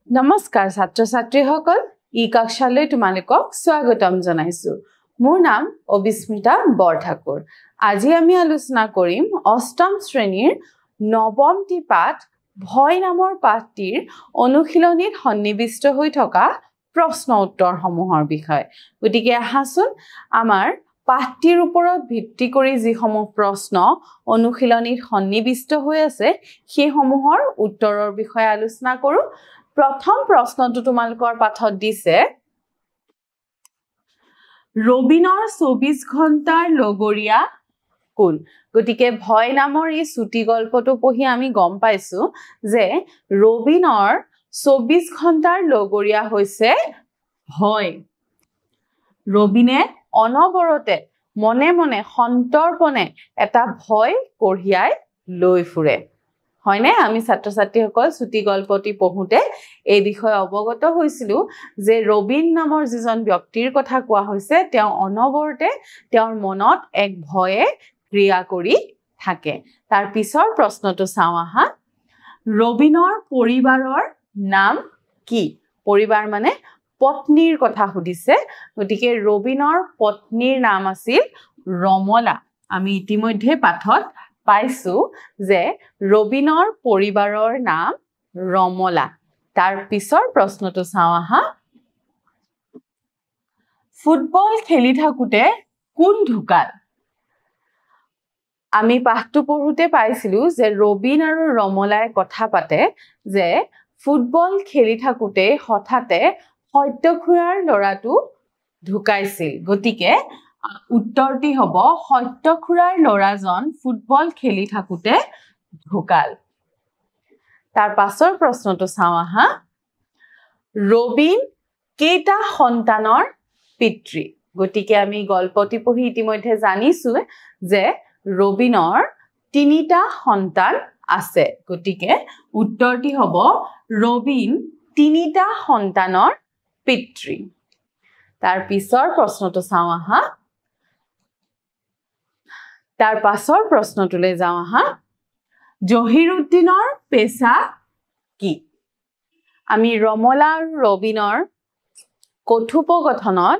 নমস্কাৰ ছাত্ৰ ছাত্ৰীসকল ই কক্ষালৈ তোমালোকক স্বাগতম জনাইছো মোৰ নাম অবিস্মিতা বৰঠাকুৰ আজি আমি আলোচনা কৰিম অষ্টম শ্ৰেণীৰ নৱমটি পাঠ ভয় নামৰ পাঠটিৰ অনুশীলনীত সন্নিবিষ্ট হৈ থকা প্ৰশ্ন উত্তৰ সমূহৰ বিষয় গতিকে আহাচোন আমাৰ পাঠটিৰ ওপৰত ভিত্তি কৰি যিসমূহ প্ৰশ্ন অনুশীলনীত সন্নিবিষ্ট হৈ আছে সেই সমূহৰ উত্তৰৰ বিষয়ে আলোচনা কৰো প্ৰথম প্ৰশ্নটো তোমালোকৰ পাঠত দিছে ৰবিনৰ 24 ঘণ্টাৰ লগৰীয়া কোন গতিকে ভয় নামৰ এই ছুটি গল্পটো পঢ়ি আমি গম পাইছো যে ৰবিনৰ 24 ঘণ্টাৰ লগৰীয়া হৈছে ভয় ৰবিনে অনবৰতে মনে মনে সন্তৰ্পণে এটা ভয় কঢ়িয়াই লৈ ফুৰে হয়নে আমি ছাত্ৰ ছাত্ৰীসকল ছুটি গল্পটি পঢ়োতে এই বিষয়ে অৱগত হৈছিলো যে ৰবিন নামৰ যিজন ব্যক্তিৰ কথা কোৱা হৈছে তেওঁ অনবৰতে তেওঁৰ মনত এক ভয়ে ক্ৰিয়া কৰি থাকে তাৰ পিছৰ প্ৰশ্নটো চাওঁ আহা ৰবিনৰ পৰিবাৰৰ নাম কি পৰিবাৰ মানে পত্নীৰ কথা সুধিছে গতিকে ৰবিনৰ পত্নীৰ নাম আছিল ৰমলা আমি ইতিমধ্যে পাঠত পাইছো যে ৰবিনৰ পৰিবাৰৰ নাম ৰমলা তাৰ পিছৰ প্ৰশ্নটো চাওঁ আহা ফুটবল খেলি থাকোতে কোন ঢুকাল আমি পাঠটো পঢ়োতে পাইছিলো যে ৰবিন আৰু ৰমলাই কথা পাতে যে ফুটবল খেলি থাকোতে হঠাতে সত্যখুৰাৰ ল'ৰাটো ঢুকাইছিল গতিকে উত্তৰটি হ'ব সত্যখুৰাৰ ল'ৰাজন ফুটবল খেলি থাকোতে ঢুকাল তাৰ পাছৰ প্ৰশ্নটো চাওঁ আহা ৰবিন কেইটা সন্তানৰ পিতৃ গতিকে আমি গল্পটি পঢ়ি ইতিমধ্যে জানিছো যে ৰবিনৰ 3টা সন্তান আছে গতিকে উত্তৰটি হ'ব ৰবিন 3টা সন্তানৰ পিতৃ তাৰ পিছৰ প্ৰশ্নটো চাওঁ আহা তাৰ পাছৰ প্ৰশ্নটোলৈ যাওঁ আহা জহিৰুদ্দিনৰ পেশা কি আমি ৰমলা আৰু ৰবিনৰ কথোপকথনত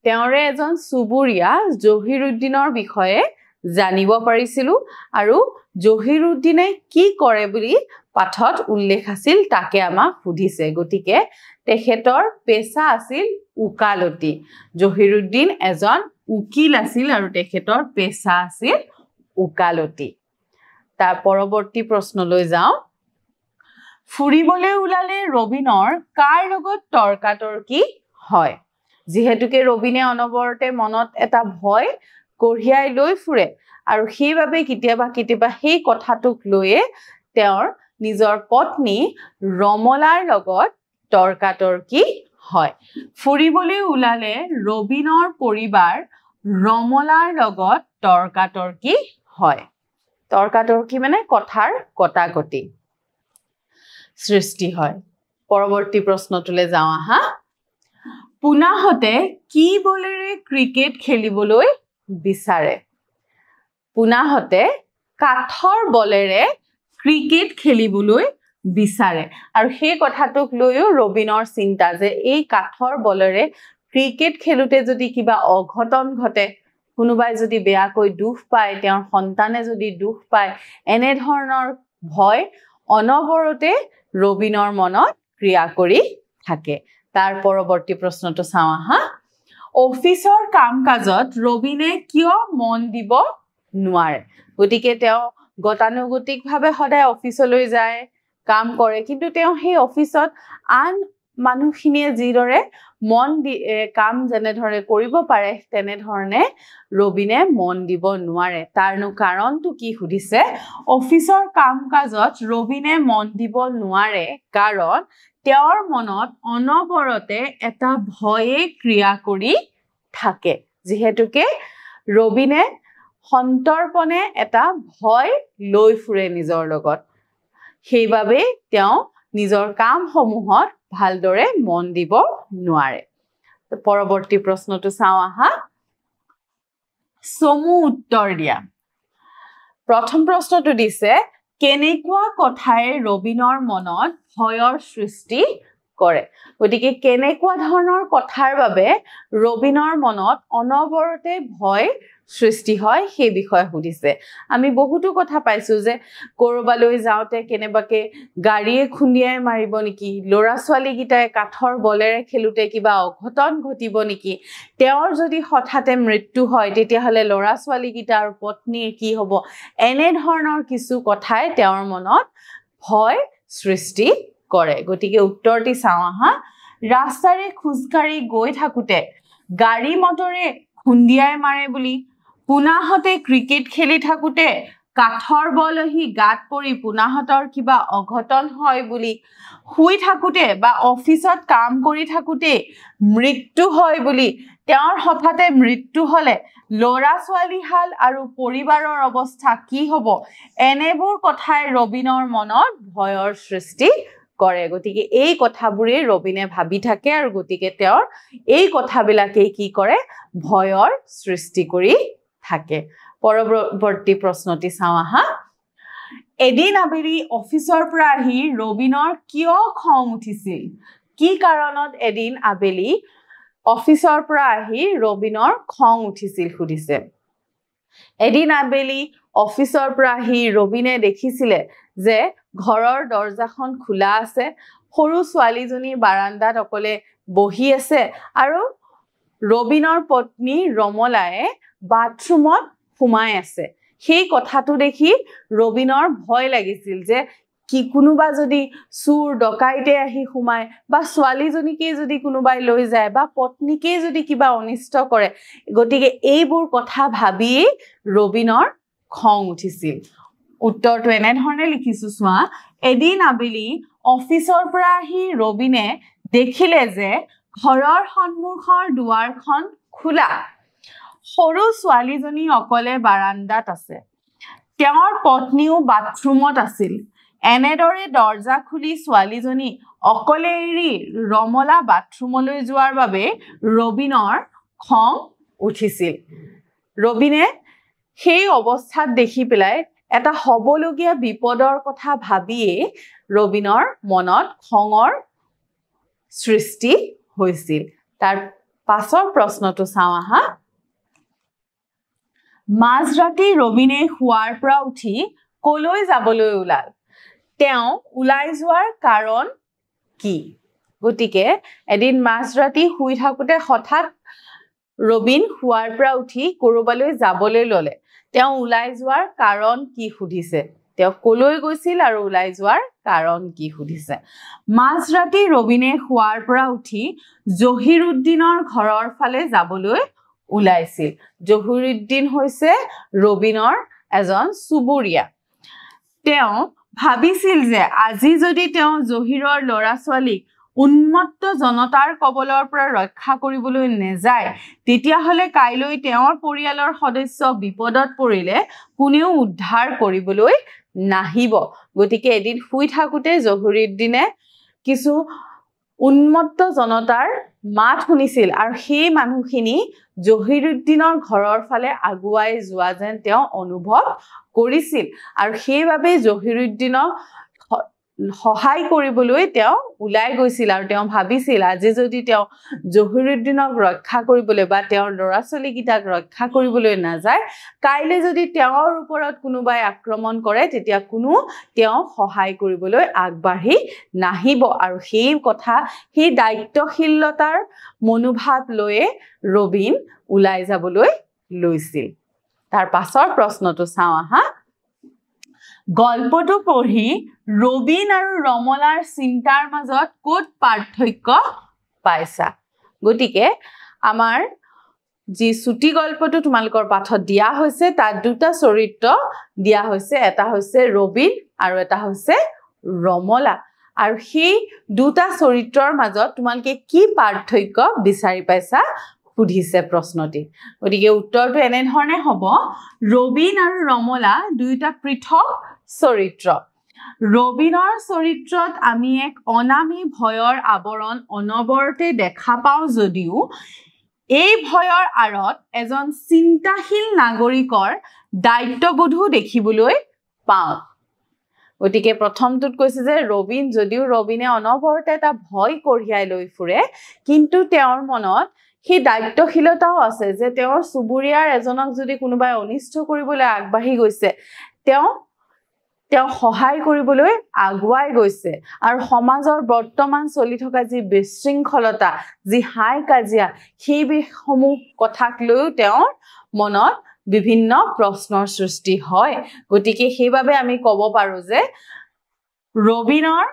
তেওঁৰে এজন চুবুৰীয়া জহিৰুদ্দিনৰ বিষয়ে জানিব পাৰিছিলো আৰু জহিৰুদ্দিনে কি কৰে বুলি পাঠত উল্লেখ আছিল তাকে আমাক সুধিছে গতিকে তেখেতৰ পেশা আছিল উকালতি জহিৰুদ্দিন এজন উকিল আছিল আৰু তেখেতৰ পেশা আছিল উকালতি তাৰ পৰৱৰ্তী প্ৰশ্নলৈ যাওঁ ফুৰিবলৈ ওলালে ৰবিনৰ কাৰ লগত তৰ্কাতৰ্কি হয় যিহেতুকে ৰবিনে অনবৰতে মনত এটা ভয় কঢ়িয়াই লৈ ফুৰে আৰু সেইবাবে কেতিয়াবা সেই কথাটোক লৈয়ে তেওঁৰ নিজৰ পত্নী ৰমলাৰ লগত তৰ্কাতৰ্কি হয় ফুৰিবলৈ ওলালে ৰবিনৰ পৰিবাৰ ৰমলাৰ লগত তৰ্কাতৰ্কি হয় তৰ্কাতৰ্কি মানে কথাৰ কটাকটি সৃষ্টি হয় পৰৱৰ্তী প্ৰশ্নটোলৈ যাওঁ আহা পুনাহতে কি বলেৰে ক্ৰিকেট খেলিবলৈ বিচাৰে পুনাহতে কাঠৰ বলেৰে ক্ৰিকেট খেলিবলৈ বিচাৰে আৰু সেই কথাটোক লৈও ৰবিনৰ চিন্তা যে এই কাঠৰ বলেৰে ক্ৰিকেট খেলুতে যদি কিবা অঘটন ঘটে কোনোবাই যদি বেয়াকৈ দুখ পায় তেওঁৰ সন্তানে যদি দুখ পায় এনে ধৰণৰ ভয় অনবৰতে ৰবিনৰ মনত ক্ৰিয়া কৰি থাকে তাৰ পৰৱৰ্তী প্ৰশ্নটো চাওঁ আহা অফিচৰ কাম-কাজত ৰবিনে কিয় মন দিব নোৱাৰে গতিকে তেওঁ গতানুগতিকভাৱে সদায় অফিচলৈ যায় কাম কৰে কিন্তু তেওঁ সেই অফিচত আন মানুহখিনিয়ে যিদৰে মন কাম যেনেধৰণে কৰিব পাৰে তেনেধৰণে ৰবিনে মন দিব নোৱাৰে তাৰনো কাৰণটো কি সুধিছে অফিচৰ কাম-কাজত ৰবিনে মন দিব নোৱাৰে কাৰণ তেওঁৰ মনত অনবৰতে এটা ভয়ে ক্ৰিয়া কৰি থাকে যিহেতুকে ৰবিনে সন্তৰ্পণে এটা ভয় লৈ ফুৰে নিজৰ লগত সেইবাবে তেওঁ নিজৰ কামসমূহত ভালদৰে মন দিব নোৱাৰে পৰৱৰ্তী প্ৰশ্নটো চাওঁ আহা চমু উত্তৰ দিয়া প্ৰথম প্ৰশ্নটো দিছে কেনেকুৱা কথাই ৰবিনৰ মনত ভয়ৰ সৃষ্টি কৰে গতিকে কেনেকুৱা ধৰণৰ কথাৰ বাবে ৰবিনৰ মনত অনবৰতে ভয় সৃষ্টি হয় সেই বিষয়ে সুধিছে আমি বহুতো কথা পাইছো যে কৰবালৈ যাওঁতে কেনেবাকে গাড়ীয়ে খুন্দিয়াই মাৰিব নেকি লৰা ছোৱালী গিটাই কাঠৰ বলেৰে খেলুতে কিবা অঘটন ঘটিব নেকি তেওঁৰ যদি হঠাতে মৃত্যু হয় তেতিয়া হলে লৰা ছোৱালী গিটাৰ পত্নীৰ কি হ'ব এনে ধৰণৰ কিছু কথাই তেওঁৰ মনত ভয় সৃষ্টি কৰে গতিকে উত্তৰটি চাওঁ আহা ৰাস্তাৰে খুজকাৰি গৈ থাকুতে গাড়ী মটৰে খুন্দিয়াই মাৰে বুলি পুনাহতে ক্ৰিকেট খেলি থাকুতে কাঠৰ বলহি গাত পৰি পুনাহতৰ কিবা অঘটন হয় বুলি শুই থাকুতে বা অফিসত কাম কৰি থাকুতে মৃত্যু হয় বুলি তেওঁৰ হঠাতে মৃত্যু হলে লৰা ছোৱালী হাল আৰু পৰিবাৰৰ অৱস্থা কি হ'ব এনেবোৰ কথাই ৰবিনৰ মনত ভয়ৰ সৃষ্টি কৰে গতিকে এই কথাবোৰে ৰবিনে ভাবি থাকে আৰু গতিকে তেওঁৰ এই কথাবিলাকে কি কৰে ভয়ৰ সৃষ্টি কৰি থাকে পৰৱৰ্তী প্ৰশ্নটি চাওঁ আহা এদিন আবেলি অফিচৰ পৰা আহি ৰবিনৰ কিয় খং উঠিছিল কি কাৰণত এদিন আবেলি অফিচৰ পৰা আহি ৰবিনৰ খং উঠিছিল সুধিছে এদিন আবেলি অফিচৰ পৰা আহি ৰবিনে দেখিছিলে যে ঘৰৰ দৰজাখন খোলা আছে সৰু ছোৱালীজনী বাৰান্দাত অকলে বহি আছে আৰু ৰবিনৰ পত্নী ৰমলায়ে বাথৰুমত সোমাই আছে সেই কথাটো দেখি ৰবিনৰ ভয় লাগিছিল যে কি কোনোবা যদি চুৰ ডকাইতে আহি সোমায় বা ছোৱালীজনীকে যদি কোনোবাই লৈ যায় বা পত্নীকে যদি কিবা অনিষ্ট কৰে গতিকে এইবোৰ কথা ভাবি ৰবিনৰ খং উঠিছিল উত্তৰটো এনে ধৰণে লিখিছো চোৱা এদিন আবেলি অফিচৰ পৰা আহি ৰবিনে দেখিলে যে ঘৰৰ সন্মুখৰ দুৱাৰখন খোলা সৰু ছোৱালীজনী অকলে বাৰান্দাত আছে তেওঁৰ পত্নীও বাথৰুমত আছিল এনেদৰে দৰজা খুলি ছোৱালীজনী অকলে এৰি ৰমলা বাথৰুমলৈ যোৱাৰ বাবে ৰবিনৰ খং উঠিছিল ৰবিনে সেই অৱস্থাত দেখি পেলাই এটা হবলগীয়া বিপদৰ কথা ভাবিয়ে ৰবিনৰ মনত খঙৰ সৃষ্টি হৈছিল তাৰ পাছৰ প্ৰশ্নটো চাওঁ আহা মাজৰাতি ৰবিনে শুৱাৰ পৰা উঠি কলৈ যাবলৈ ওলাল তেওঁ ওলাই যোৱাৰ কাৰণ কি গতিকে এদিন মাজৰাতি শুই থাকোতে হঠাৎ ৰবিন শুৱাৰ পৰা উঠি কৰবালৈ যাবলৈ ললে তেওঁ ওলাই যোৱাৰ কাৰণ কি সুধিছে তেওঁ কলৈ গৈছিল আৰু ওলাই যোৱাৰ কাৰণ কি সুধিছে মাজৰাতি ৰবিনে শুৱাৰ পৰা উঠি জহিৰুদ্দিনৰ ঘৰৰ ফালে যাবলৈ ওলাইছিল জহিৰুদ্দিন হৈছে ৰবিনৰ এজন চুবুৰীয়া তেওঁ ভাবিছিল যে আজি যদি তেওঁ জহিৰৰ ল'ৰা ছোৱালীক উন্মত্ত জনতাৰ কবলৰ পৰা ৰক্ষা কৰিবলৈ নেযায় তেতিয়াহলে কাইলৈ তেওঁৰ পৰিয়ালৰ সদস্য বিপদত পৰিলে কোনেও উদ্ধাৰ কৰিবলৈ নাহিব গতিকে এদিন শুই থাকোতে জহিৰুদ্দিনে কিছু উন্মত্ত জনতাৰ মাত শুনিছিল আৰু সেই মানুহখিনি জহিৰুদ্দিনৰ ঘৰৰ ফালে আগুৱাই যোৱা যেন তেওঁ অনুভৱ কৰিছিল আৰু সেইবাবে জহিৰুদ্দিনক সহায় কৰিবলৈ তেওঁ ওলাই গৈছিল আৰু তেওঁ ভাবিছিল আজি যদি তেওঁ জহিৰুদ্দিনক ৰক্ষা কৰিবলৈ বা তেওঁৰ ল'ৰা ছোৱালী গিটাক ৰক্ষা কৰিবলৈ নাযায় কাইলৈ যদি তেওঁৰ ওপৰত কোনোবাই আক্ৰমণ কৰে তেতিয়া কোনো তেওঁ সহায় কৰিবলৈ আগবাঢ়ি নাহিব আৰু সেই কথা সেই দায়িত্বশীলতাৰ মনোভাৱ লৈয়ে ৰবিন ওলাই যাবলৈ লৈছিল তাৰ পাছৰ প্ৰশ্নটো চাওঁ আহা গল্পটো পঢ়ি ৰবিন আৰু ৰমলাৰ চিন্তাৰ মাজত ক'ত পাৰ্থক্য পাইছা গতিকে আমাৰ যি ছুটি গল্পটো তোমালোকৰ পাঠত দিয়া হৈছে তাত দুটা চৰিত্ৰ দিয়া হৈছে এটা হৈছে ৰবিন আৰু এটা হৈছে ৰমলা আৰু সেই দুটা চৰিত্ৰৰ মাজত তোমালোকে কি পাৰ্থক্য বিচাৰি পাইছা সুধিছে প্ৰশ্নটি গতিকে উত্তৰটো এনে ধৰণে হ'ব ৰবিন আৰু ৰমলা দুইটা পৃথক চৰিত্ৰ ৰবিনৰ চৰিত্ৰত আমি এক অনামী ভয়ৰ আৱৰণ অনবৰতে দেখা পাওঁ যদিও এই ভয়ৰ আঁৰত এজন চিন্তাশীল নাগৰিকৰ দায়িত্ববোধো দেখিবলৈ পাওঁ গতিকে প্ৰথমটোত কৈছে যে ৰবিন যদিও ৰবিনে অনবৰতে এটা ভয় কঢ়িয়াই লৈ ফুৰে কিন্তু তেওঁৰ মনত সেই দায়িত্বশীলতাও আছে যে তেওঁৰ চুবুৰীয়াৰ এজনক যদি কোনোবাই অনিষ্ট কৰিবলৈ আগবাঢ়ি গৈছে তেওঁ সহায় কৰিবলৈ আগুৱাই গৈছে আৰু সমাজৰ বৰ্তমান চলি থকা যি বিশৃংখলতা যি হাই কাজিয়া সেই বিষসমূহ কথাক লৈ তেওঁৰ মনত বিভিন্ন প্ৰশ্নৰ সৃষ্টি হয় গতিকে সেইবাবে আমি ক'ব পাৰো যে ৰবিনৰ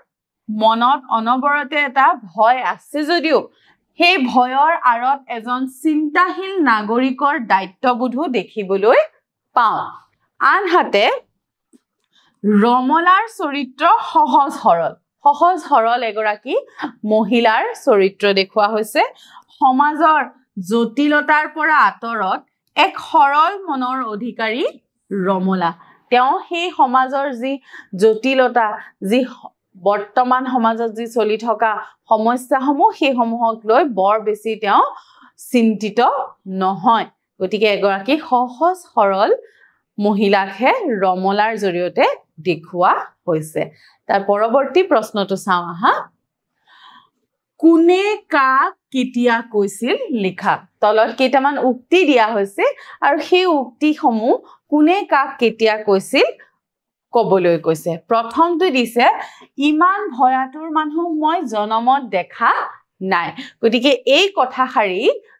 মনত অনবৰতে এটা ভয় আছে যদিও সেই ভয়ৰ আঁৰত এজন চিন্তাশীল নাগৰিকৰ দায়িত্ববোধো দেখিবলৈ পাওঁ আনহাতে ৰমলাৰ চৰিত্ৰ সহজ সৰল এগৰাকী মহিলাৰ চৰিত্ৰ দেখুওৱা হৈছে সমাজৰ জটিলতাৰ পৰা আঁতৰত এক সৰল মনৰ অধিকাৰী ৰমলা তেওঁ সেই সমাজৰ যি জটিলতা যি বৰ্তমান সমাজত যি চলি থকা সমস্যাসমূহ সেইসমূহক লৈ বৰ বেছি তেওঁ চিন্তিত নহয় গতিকে এগৰাকী সহজ সৰল মহিলাকহে ৰমলাৰ জৰিয়তে দেখুওৱা হৈছে তাৰ পৰৱৰ্তী প্ৰশ্নটো চাওঁ আহা কোনে কাক কেতিয়া কৈছিল লিখা তলত কেইটামান উক্তি দিয়া হৈছে আৰু সেই উক্তিসমূহ কোনে কাক কেতিয়া কৈছিল কবলৈ কৈছে প্ৰথমটো দিছে ইমান ভয়াতুৰ মানুহ মই জনমত দেখা নাই গতিকে এই কথাষাৰি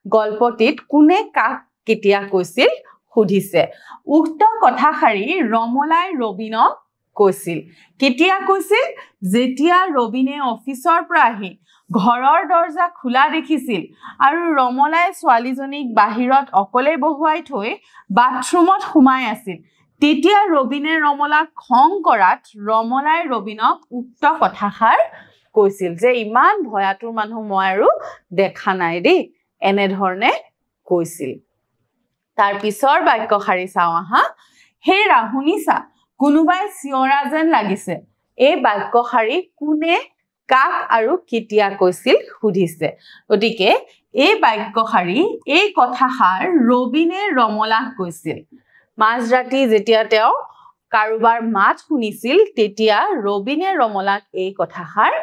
গল্পটিত কোনে কাক কেতিয়া কৈছিল সুধিছে উক্ত কথাষাৰি ৰমলাই ৰবিনক কৈছিল কেতিয়া কৈছিল যেতিয়া ৰবিনে অফিচৰ পৰা আহি ঘৰৰ দৰজা খোলা দেখিছিল আৰু ৰমলাই ছোৱালীজনীক বাহিৰত অকলে বহুৱাই থৈ বাথৰুমত সোমাই আছিল তেতিয়া ৰবিনে ৰমলাক খং কৰাত ৰমলাই ৰবিনক উক্ত কথাষাৰ কৈছিল যে ইমান ভয়াতুৰ মানুহ মই আৰু দেখা নাই দেই এনে ধৰণে কৈছিল তাৰ পিছৰ বাক্যশাৰী চাওঁ আহা হেৰা শুনিছা কোনোবাই চিঞৰা যেন লাগিছে এই বাক্যশাৰী কোনে কাক আৰু কেতিয়া কৈছিল সুধিছে গতিকে এই বাক্যশাৰী এই কথাষাৰ ৰবিনে ৰমলাক কৈছিল মাজৰাতি যেতিয়া তেওঁ কাৰোবাৰ মাত শুনিছিল তেতিয়া ৰবিনে ৰমলাক এই কথাষাৰ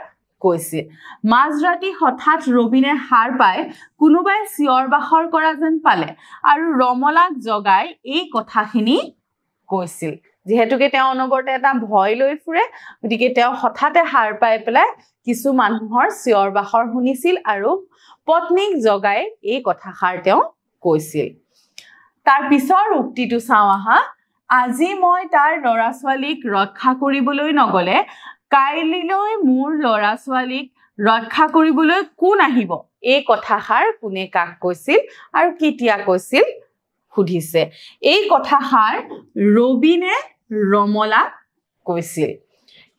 কৈছিল মাজৰাতি হঠাৎ ৰবিনে সাৰ পাই কোনোবাই চিঞৰ বাখৰ কৰা যেন পালে আৰু ৰমলাক জগাই এই কথাখিনি কৈছিল যেহেতুকে তেওঁ অনবৰতে এটা ভয় লৈ ফুৰে গতিকে তেওঁ হঠাতে সাৰ পাই পেলাই কিছু মানুহৰ চিঞৰ বাখৰ শুনিছিল আৰু পত্নীক জগাই এই কথাষাৰ তেওঁ কৈছিল তাৰ পিছৰ উক্তিটো চাওঁ আহা আজি মই তাৰ ল'ৰা ছোৱালীক ৰক্ষা কৰিবলৈ নগলে কাইলৈ মোৰ ল'ৰা ছোৱালীক ৰক্ষা কৰিবলৈ কোন আহিব এই কথাষাৰ কোনে কাক কৈছিল আৰু কেতিয়া কৈছিল সুধিছে এই কথাষাৰ ৰবিনে ৰমলাক কৈছিল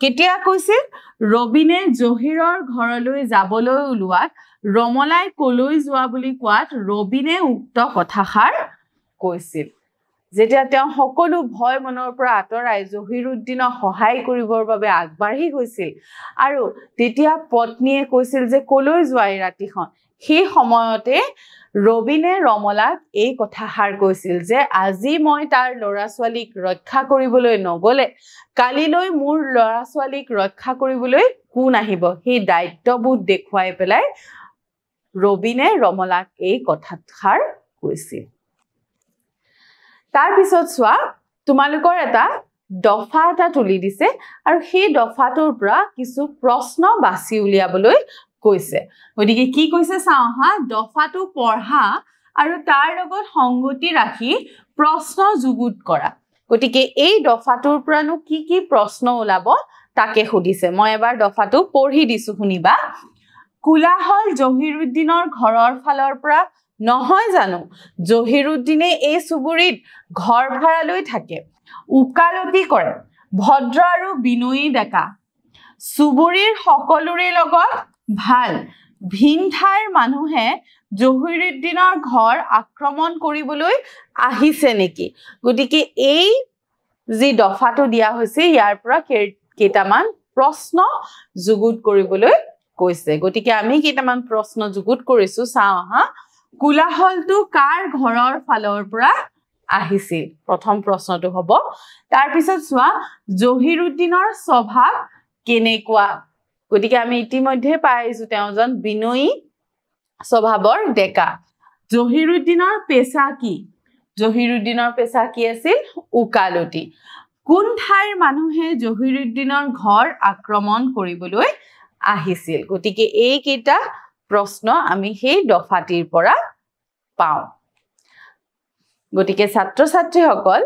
কেতিয়া কৈছিল ৰবিনে জহিৰৰ ঘৰলৈ যাবলৈ ওলোৱাত ৰমলাই কলৈ যোৱা বুলি কোৱাত ৰবিনে উক্ত কথাষাৰ কৈছিল যেতিয়া তেওঁ সকলো ভয় মনৰ পৰা আঁতৰাই জহিৰুদ্দিনক সহায় কৰিবৰ বাবে আগবাঢ়ি গৈছিল আৰু তেতিয়া পত্নীয়ে কৈছিল যে কলৈ যোৱা এই ৰাতিখন সেই সময়তে ৰবিনে ৰমলাক এই কথাষাৰ কৈছিল যে আজি মই তাৰ ল'ৰা ছোৱালীক ৰক্ষা কৰিবলৈ নগলে কালিলৈ মোৰ ল'ৰা ছোৱালীক ৰক্ষা কৰিবলৈ কোন আহিব সেই দায়িত্ববোধ দেখুৱাই পেলাই ৰবিনে ৰমলাক এই কথাষাৰ কৈছিল তাৰ পিছত চোৱা তোমালোকৰ এটা দফা এটা তুলি দিছে আৰু সেই দফাটোৰ পৰা কিছু প্ৰশ্ন বাছি উলিয়াবলৈ কৈছে গতিকে কি কৈছে চাওঁ হা দফাটো পঢ়া আৰু তাৰ লগত সংগতি ৰাখি প্ৰশ্ন যুগুত কৰা গতিকে এই দফাটোৰ পৰানো কি কি প্ৰশ্ন ওলাব তাকে সুধিছে মই এবাৰ দফাটো পঢ়ি দিছো শুনিবা কোলাহল জহিৰুদ্দিনৰ ঘৰৰ ফালৰ পৰা নহয় জানো জহিৰুদ্দিনে এই চুবুৰীত ঘৰ ভাড়া লৈ থাকে উকালতি কৰে ভদ্ৰ আৰু বিনয়ী ডেকা চুবুৰীৰ সকলোৰে লগত ভাল ভিন ঠাইৰ মানুহে জহিৰুদ্দিনৰ ঘৰ আক্ৰমণ কৰিবলৈ আহিছে নেকি গতিকে এই যি দফাটো দিয়া হৈছে ইয়াৰ পৰা কেইটামান প্ৰশ্ন যুগুত কৰিবলৈ কৈছে গতিকে আমি কেইটামান প্ৰশ্ন যুগুত কৰিছো চাওঁ হা কোলাহলটো কাৰ ঘৰৰ ফালৰ পৰা আহিছিল প্ৰথম প্ৰশ্নটো হ'ব তাৰ পিছত চোৱা জহিৰুদ্দিনৰ স্বভাৱ কেনেকুৱা গতিকে আমি ইতিমধ্যে পাইছো তেওঁজন বিনয়ী স্বভাৱৰ ডেকা জহিৰুদ্দিনৰ পেশা কি জহিৰুদ্দিনৰ পেশা কি আছিল উকালতি কোন ঠাইৰ মানুহে জহিৰুদ্দিনৰ ঘৰ আক্ৰমণ কৰিবলৈ আহিছিল গতিকে এই কেইটা প্ৰশ্ন আমি সেই দফাটিৰ পৰা পাওঁ গতিকে ছাত্ৰ ছাত্ৰীসকল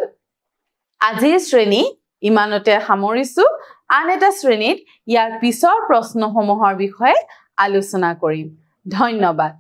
আজিৰ শ্ৰেণী ইমানতে সামৰিছো আন এটা শ্ৰেণীত ইয়াৰ পিছৰ প্ৰশ্নসমূহৰ বিষয়ে আলোচনা কৰিম ধন্যবাদ